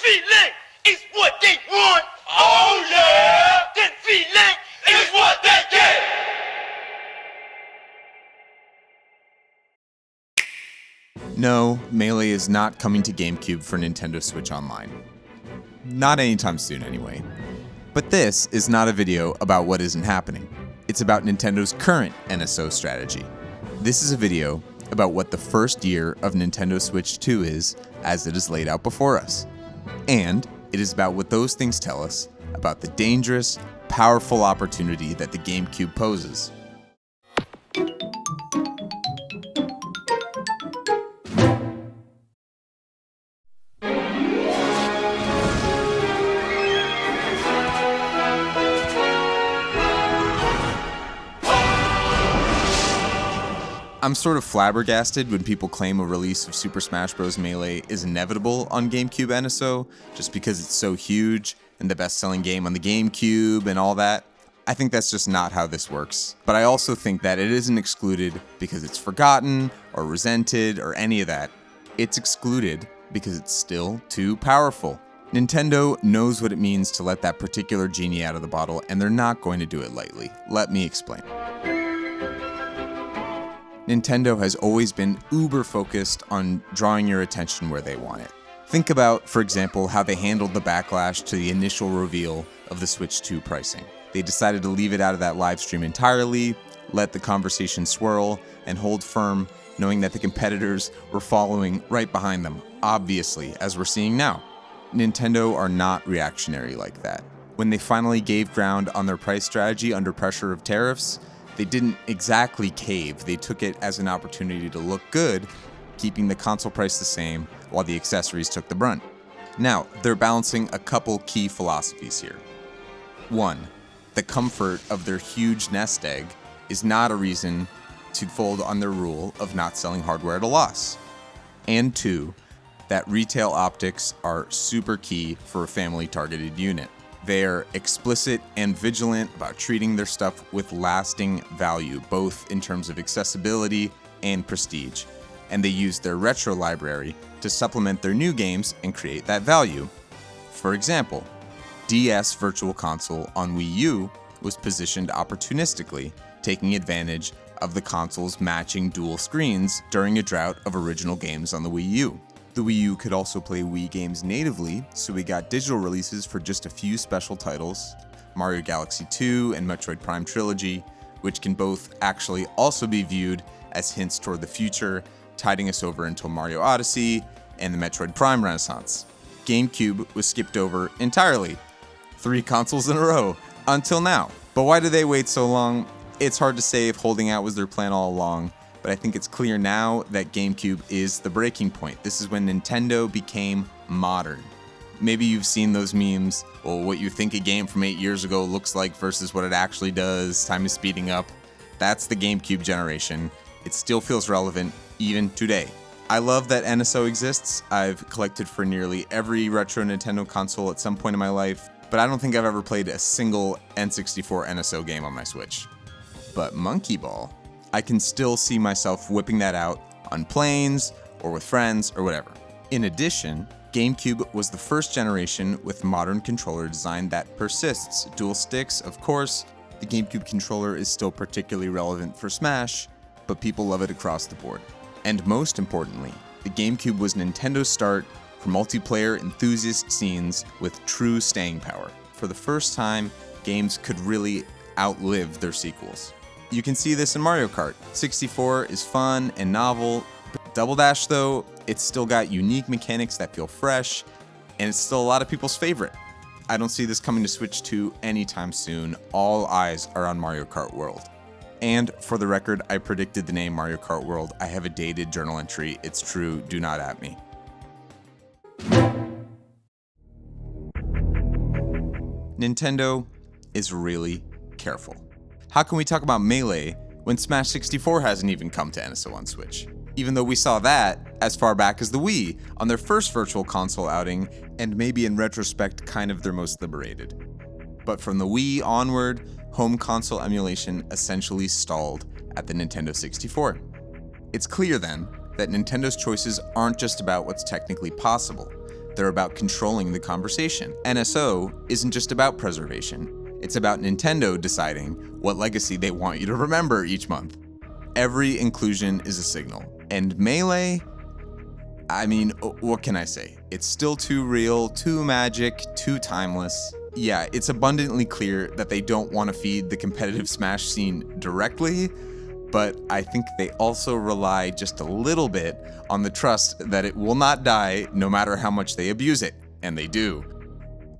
feeling is what they want. Oh yeah! That feeling is what they get. No, Melee is not coming to GameCube for Nintendo Switch Online. Not anytime soon, anyway. But this is not a video about what isn't happening. It's about Nintendo's current NSO strategy. This is a video about what the first year of Nintendo Switch 2 is as it is laid out before us. And it is about what those things tell us about the dangerous, powerful opportunity that the GameCube poses. I'm sort of flabbergasted when people claim a release of Super Smash Bros. Melee is inevitable on GameCube NSO just because it's so huge and the best-selling game on the GameCube and all that. I think that's just not how this works. But I also think that it isn't excluded because it's forgotten or resented or any of that. It's excluded because it's still too powerful. Nintendo knows what it means to let that particular genie out of the bottle, and they're not going to do it lightly. Let me explain. Nintendo has always been uber focused on drawing your attention where they want it. Think about, for example, how they handled the backlash to the initial reveal of the Switch 2 pricing. They decided to leave it out of that live stream entirely, let the conversation swirl, and hold firm, knowing that the competitors were following right behind them, obviously, as we're seeing now. Nintendo are not reactionary like that. When they finally gave ground on their price strategy under pressure of tariffs, they didn't exactly cave. They took it as an opportunity to look good, keeping the console price the same while the accessories took the brunt. Now, they're balancing a couple key philosophies here. One, the comfort of their huge nest egg is not a reason to fold on their rule of not selling hardware at a loss. And two, that retail optics are super key for a family-targeted unit. They're explicit and vigilant about treating their stuff with lasting value, both in terms of accessibility and prestige. And they use their retro library to supplement their new games and create that value. For example, DS Virtual Console on Wii U was positioned opportunistically, taking advantage of the console's matching dual screens during a drought of original games on the Wii U. The Wii U could also play Wii games natively, so we got digital releases for just a few special titles, Mario Galaxy 2 and Metroid Prime Trilogy, which can both actually also be viewed as hints toward the future, tiding us over until Mario Odyssey and the Metroid Prime Renaissance. GameCube was skipped over entirely. 3 consoles in a row, until now. But why did they wait so long? It's hard to say if holding out was their plan all along, but I think it's clear now that GameCube is the breaking point. This is when Nintendo became modern. Maybe you've seen those memes, or what you think a game from 8 years ago looks like versus what it actually does, time is speeding up. That's the GameCube generation. It still feels relevant, even today. I love that NSO exists. I've collected for nearly every retro Nintendo console at some point in my life, but I don't think I've ever played a single N64 NSO game on my Switch. But Monkey Ball, I can still see myself whipping that out on planes or with friends or whatever. In addition, GameCube was the first generation with modern controller design that persists. Dual sticks, of course. The GameCube controller is still particularly relevant for Smash, but people love it across the board. And most importantly, the GameCube was Nintendo's start for multiplayer enthusiast scenes with true staying power. For the first time, games could really outlive their sequels. You can see this in Mario Kart. 64 is fun and novel. Double Dash, though, it's still got unique mechanics that feel fresh, and it's still a lot of people's favorite. I don't see this coming to Switch 2 anytime soon. All eyes are on Mario Kart World. And for the record, I predicted the name Mario Kart World. I have a dated journal entry. It's true. Do not at me. Nintendo is really careful. How can we talk about Melee when Smash 64 hasn't even come to NSO on Switch? Even though we saw that as far back as the Wii on their first virtual console outing, and maybe in retrospect kind of their most liberated. But from the Wii onward, home console emulation essentially stalled at the Nintendo 64. It's clear then that Nintendo's choices aren't just about what's technically possible, They're about controlling the conversation. NSO isn't just about preservation. It's about Nintendo deciding what legacy they want you to remember each month. Every inclusion is a signal. And Melee, I mean, what can I say? It's still too real, too magic, too timeless. Yeah, it's abundantly clear that they don't want to feed the competitive Smash scene directly, but I think they also rely just a little bit on the trust that it will not die no matter how much they abuse it, and they do.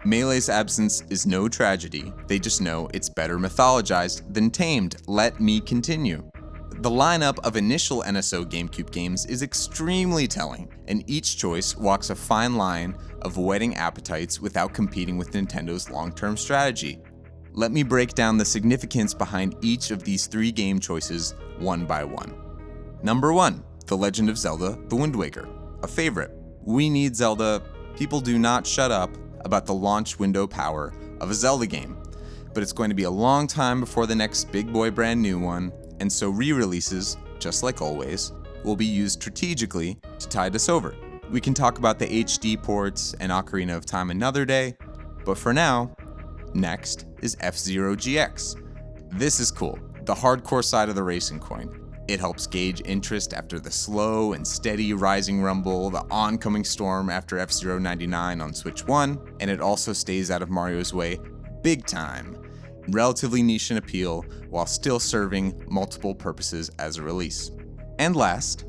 Melee's absence is no tragedy, they just know it's better mythologized than tamed. Let me continue. The lineup of initial NSO GameCube games is extremely telling, and each choice walks a fine line of whetting appetites without competing with Nintendo's long-term strategy. Let me break down the significance behind each of these 3 game choices one by one. Number 1, The Legend of Zelda: The Wind Waker, a favorite. We need Zelda. People do not shut up about the launch window power of a Zelda game, but it's going to be a long time before the next big boy brand new one, and so re-releases, just like always, will be used strategically to tide us over. We can talk about the HD ports and Ocarina of Time another day, but for now, next is F-Zero GX. This is cool, the hardcore side of the racing coin. It helps gauge interest after the slow and steady rising rumble, the oncoming storm after F-Zero 99 on Switch 1, and it also stays out of Mario's way big time. Relatively niche in appeal, while still serving multiple purposes as a release. And last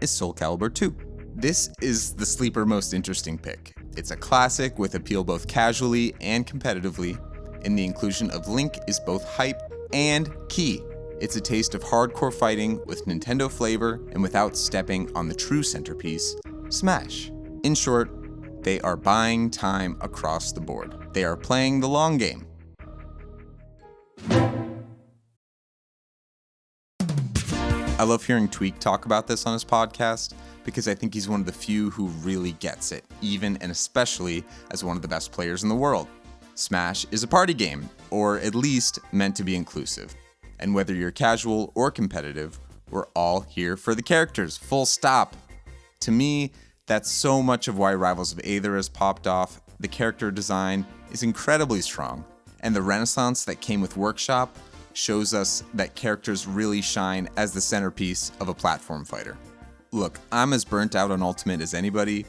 is Soul Calibur 2. This is the sleeper most interesting pick. It's a classic with appeal both casually and competitively, and the inclusion of Link is both hype and key. It's a taste of hardcore fighting with Nintendo flavor and without stepping on the true centerpiece, Smash. In short, they are buying time across the board. They are playing the long game. I love hearing Tweak talk about this on his podcast because I think he's one of the few who really gets it, even and especially as one of the best players in the world. Smash is a party game, or at least meant to be inclusive. And whether you're casual or competitive, we're all here for the characters, full stop. To me, that's so much of why Rivals of Aether has popped off. The character design is incredibly strong, and the renaissance that came with Workshop shows us that characters really shine as the centerpiece of a platform fighter. Look, I'm as burnt out on Ultimate as anybody,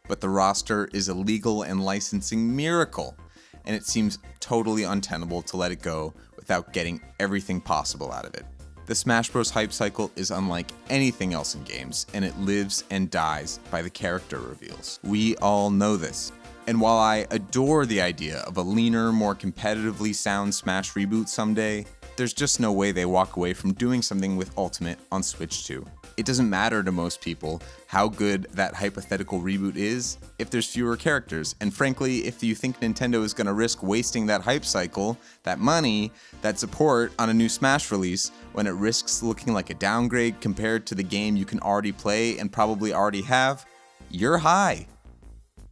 but the roster is a legal and licensing miracle, and it seems totally untenable to let it go without getting everything possible out of it. The Smash Bros. Hype cycle is unlike anything else in games, and it lives and dies by the character reveals. We all know this. And while I adore the idea of a leaner, more competitively sound Smash reboot someday, there's just no way they walk away from doing something with Ultimate on Switch 2. It doesn't matter to most people how good that hypothetical reboot is if there's fewer characters. And frankly, if you think Nintendo is going to risk wasting that hype cycle, that money, that support on a new Smash release when it risks looking like a downgrade compared to the game you can already play and probably already have, you're high.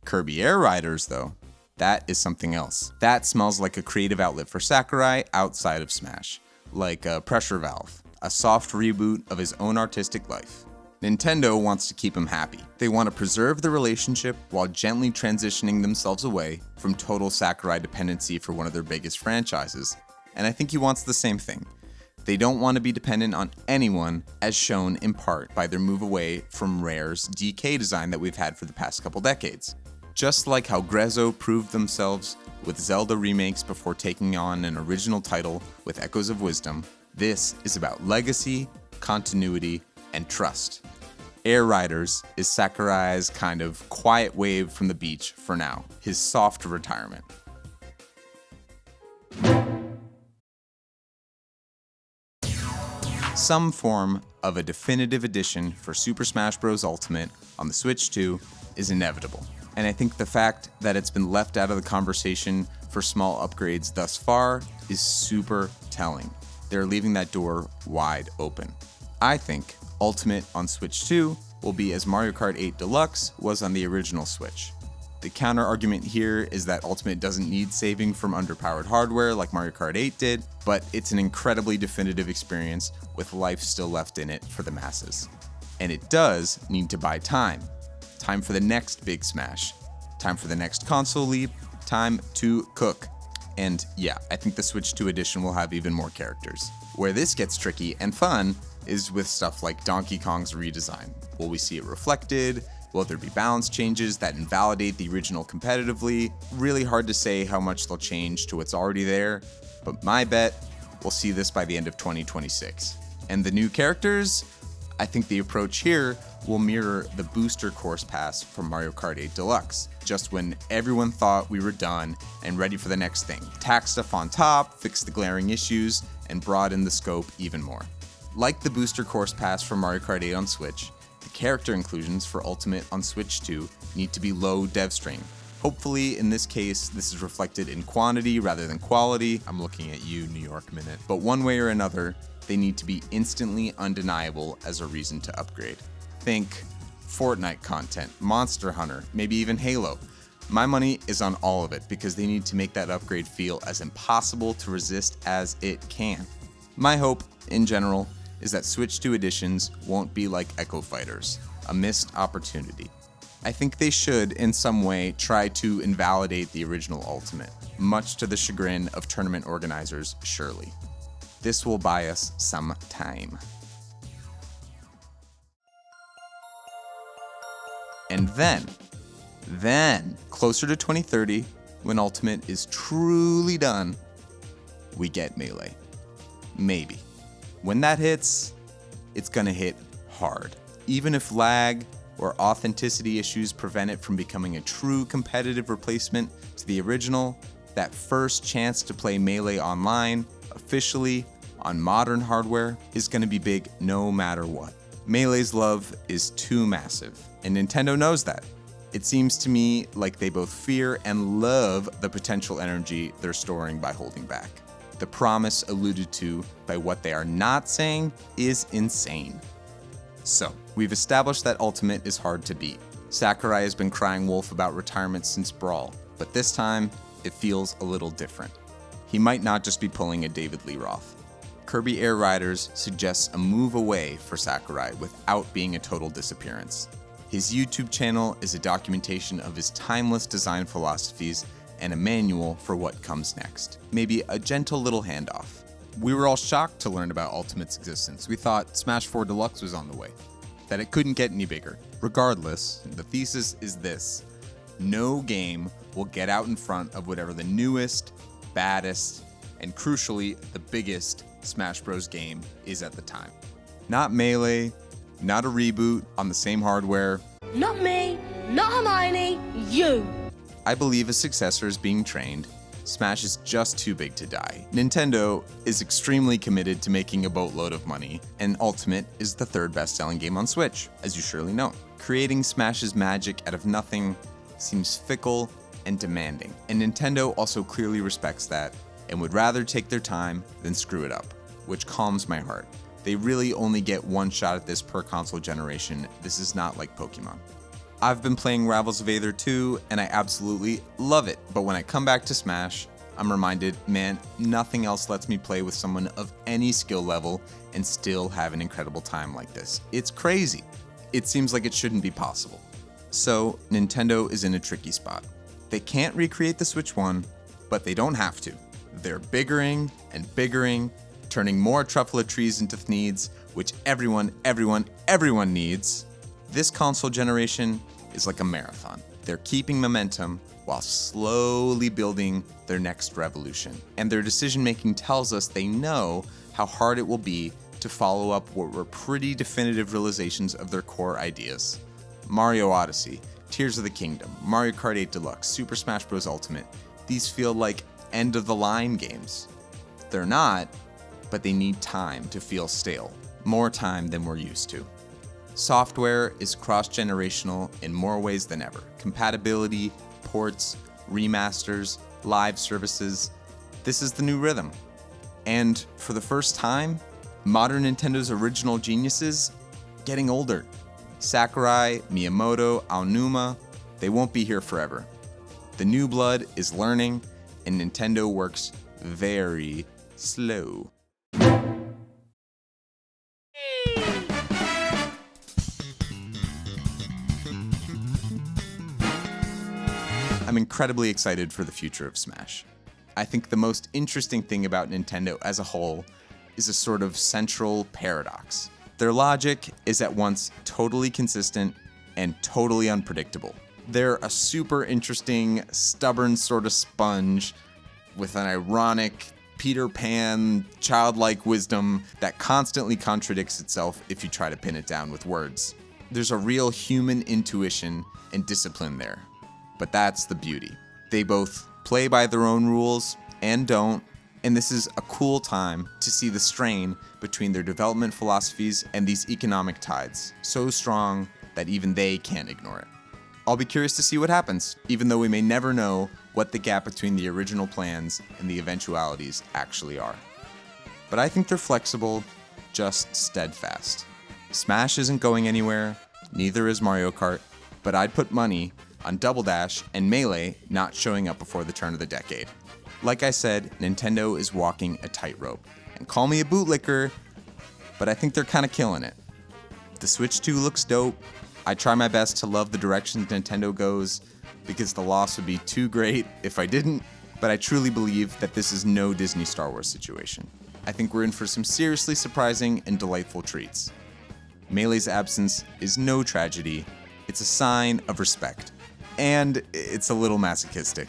Kirby Air Riders, though, that is something else. That smells like a creative outlet for Sakurai outside of Smash, like a pressure valve, a soft reboot of his own artistic life. Nintendo wants to keep him happy. They want to preserve the relationship while gently transitioning themselves away from total Sakurai dependency for one of their biggest franchises, and I think he wants the same thing. They don't want to be dependent on anyone, as shown in part by their move away from Rare's DK design that we've had for the past couple decades. Just like how Grezzo proved themselves with Zelda remakes before taking on an original title with Echoes of Wisdom, this is about legacy, continuity, and trust. Air Riders is Sakurai's kind of quiet wave from the beach for now, his soft retirement. Some form of a definitive edition for Super Smash Bros. Ultimate on the Switch 2 is inevitable. And I think the fact that it's been left out of the conversation for small upgrades thus far is super telling. They're leaving that door wide open. I think Ultimate on Switch 2 will be as Mario Kart 8 Deluxe was on the original Switch. The counter argument here is that Ultimate doesn't need saving from underpowered hardware like Mario Kart 8 did, but it's an incredibly definitive experience with life still left in it for the masses. And it does need to buy time. Time for the next big smash. Time for the next console leap. Time to cook. And yeah, I think the Switch 2 edition will have even more characters. Where this gets tricky and fun is with stuff like Donkey Kong's redesign. Will we see it reflected? Will there be balance changes that invalidate the original competitively? Really hard to say how much they'll change to what's already there, but my bet, we'll see this by the end of 2026. And the new characters? I think the approach here will mirror the booster course pass from Mario Kart 8 Deluxe, just when everyone thought we were done and ready for the next thing. Tack stuff on top, fix the glaring issues, and broaden the scope even more. Like the booster course pass from Mario Kart 8 on Switch, the character inclusions for Ultimate on Switch 2 need to be low dev strain. Hopefully, in this case, this is reflected in quantity rather than quality. I'm looking at you, New York Minute. But one way or another, they need to be instantly undeniable as a reason to upgrade. Think Fortnite content, Monster Hunter, maybe even Halo. My money is on all of it because they need to make that upgrade feel as impossible to resist as it can. My hope, in general, is that Switch 2 editions won't be like Echo Fighters, a missed opportunity. I think they should, in some way, try to invalidate the original Ultimate, much to the chagrin of tournament organizers, surely. This will buy us some time. And then, closer to 2030, when Ultimate is truly done, we get Melee. Maybe. When that hits, it's gonna hit hard. Even if lag or authenticity issues prevent it from becoming a true competitive replacement to the original, that first chance to play Melee online, officially, on modern hardware, is gonna be big no matter what. Melee's love is too massive, and Nintendo knows that. It seems to me like they both fear and love the potential energy they're storing by holding back. The promise alluded to by what they are not saying is insane. So, we've established that Ultimate is hard to beat. Sakurai has been crying wolf about retirement since Brawl, but this time, it feels a little different. He might not just be pulling a David Lee Roth. Kirby Air Riders suggests a move away for Sakurai without being a total disappearance. His YouTube channel is a documentation of his timeless design philosophies and a manual for what comes next. Maybe a gentle little handoff. We were all shocked to learn about Ultimate's existence. We thought Smash 4 Deluxe was on the way, that it couldn't get any bigger. Regardless, the thesis is this: no game will get out in front of whatever the newest, baddest, and crucially, the biggest Smash Bros. Game is at the time. Not Melee, not a reboot on the same hardware. Not me, not Hermione, you. I believe a successor is being trained. Smash is just too big to die. Nintendo is extremely committed to making a boatload of money, and Ultimate is the third best-selling game on Switch, as you surely know. Creating Smash's magic out of nothing seems fickle and demanding, and Nintendo also clearly respects that and would rather take their time than screw it up, which calms my heart. They really only get one shot at this per console generation. This is not like Pokemon. I've been playing Rivals of Aether 2, and I absolutely love it, but when I come back to Smash, I'm reminded, man, nothing else lets me play with someone of any skill level and still have an incredible time like this. It's crazy. It seems like it shouldn't be possible. So, Nintendo is in a tricky spot. They can't recreate the Switch 1, but they don't have to. They're biggering and biggering, turning more truffle trees into thneeds, which everyone needs. This console generation is like a marathon. They're keeping momentum while slowly building their next revolution. And their decision-making tells us they know how hard it will be to follow up what were pretty definitive realizations of their core ideas. Mario Odyssey, Tears of the Kingdom, Mario Kart 8 Deluxe, Super Smash Bros. Ultimate. These feel like end-of-the-line games. They're not, but they need time to feel stale. More time than we're used to. Software is cross-generational in more ways than ever. Compatibility, ports, remasters, live services. This is the new rhythm. And for the first time, modern Nintendo's original geniuses getting older. Sakurai, Miyamoto, Aonuma, they won't be here forever. The new blood is learning, and Nintendo works very slow. I'm incredibly excited for the future of Smash. I think the most interesting thing about Nintendo as a whole is a sort of central paradox. Their logic is at once totally consistent and totally unpredictable. They're a super interesting, stubborn sort of sponge with an ironic Peter Pan, childlike wisdom that constantly contradicts itself if you try to pin it down with words. There's a real human intuition and discipline there. But that's the beauty. They both play by their own rules and don't, and this is a cool time to see the strain between their development philosophies and these economic tides, so strong that even they can't ignore it. I'll be curious to see what happens, even though we may never know what the gap between the original plans and the eventualities actually are. But I think they're flexible, just steadfast. Smash isn't going anywhere, neither is Mario Kart, but I'd put money on Double Dash and Melee not showing up before the turn of the decade. Like I said, Nintendo is walking a tightrope. And call me a bootlicker, but I think they're kind of killing it. The Switch 2 looks dope. I try my best to love the direction Nintendo goes, because the loss would be too great if I didn't, but I truly believe that this is no Disney Star Wars situation. I think we're in for some seriously surprising and delightful treats. Melee's absence is no tragedy. It's a sign of respect. And it's a little masochistic.